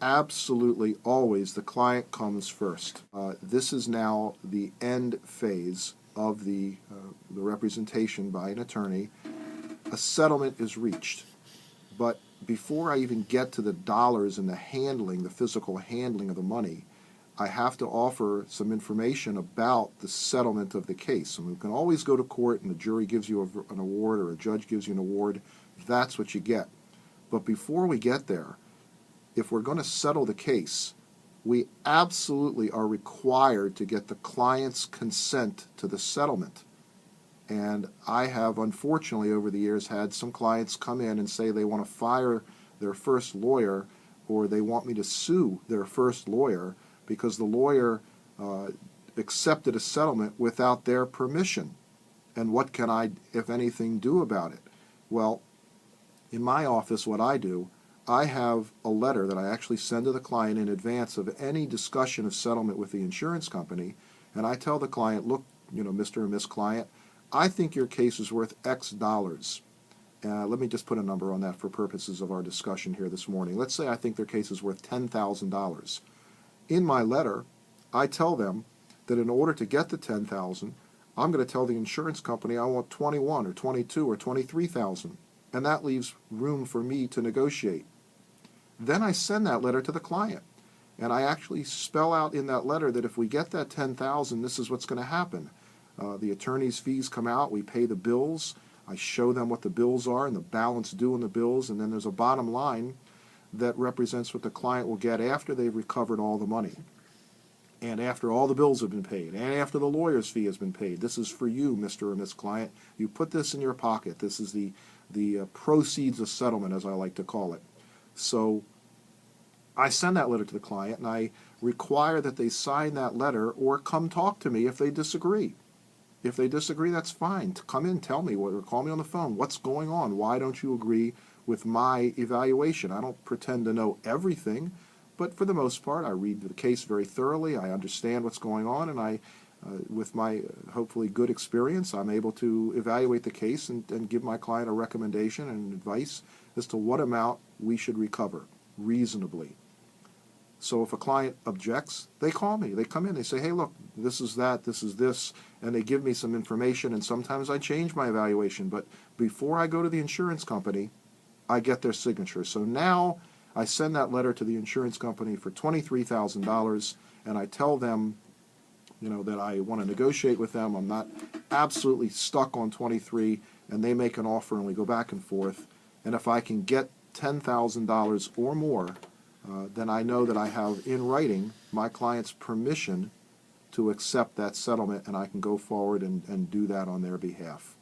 absolutely always the client comes first. This is now the end phase of the representation by an attorney. A settlement is reached, but before I even get to the dollars and the handling, the physical handling of the money, I have to offer some information about the settlement of the case. And we can always go to court and the jury gives you an award or a judge gives you an award. That's what you get. But before we get there, if we're going to settle the case, we absolutely are required to get the client's consent to the settlement. And I have, unfortunately, over the years, had some clients come in and say they want to fire their first lawyer or they want me to sue their first lawyer because the lawyer accepted a settlement without their permission. And what can I, if anything, do about it? Well, in my office, what I do, I have a letter that I actually send to the client in advance of any discussion of settlement with the insurance company, and I tell the client, look, Mr. and Miss Client, I think your case is worth X dollars. Let me just put a number on that for purposes of our discussion here this morning. Let's say I think their case is worth $10,000. In my letter, I tell them that in order to get the $10,000, I'm going to tell the insurance company I want $21,000 or $22,000 or $23,000, and that leaves room for me to negotiate. Then I send that letter to the client, and I actually spell out in that letter that if we get that $10,000, this is what's going to happen. The attorney's fees come out, we pay the bills, I show them what the bills are and the balance due in the bills, and then there's a bottom line that represents what the client will get after they've recovered all the money, and after all the bills have been paid, and after the lawyer's fee has been paid. This is for you, Mr. or Miss Client. You put this in your pocket. This is the proceeds of settlement, as I like to call it. So I send that letter to the client, and I require that they sign that letter or come talk to me if they disagree. If they disagree, that's fine. Come in, tell me, or call me on the phone. What's going on? Why don't you agree with my evaluation? I don't pretend to know everything, but for the most part, I read the case very thoroughly. I understand what's going on, and with my hopefully good experience, I'm able to evaluate the case and give my client a recommendation and advice as to what amount we should recover reasonably. So if a client objects, they call me. They come in, they say, hey, look, this is that, this is this, and they give me some information, and sometimes I change my evaluation. But before I go to the insurance company, I get their signature. So now I send that letter to the insurance company for $23,000, and I tell them, that I want to negotiate with them. I'm not absolutely stuck on 23, and they make an offer, and we go back and forth. And if I can get $10,000 or more, then I know that I have in writing my client's permission to accept that settlement, and I can go forward and do that on their behalf.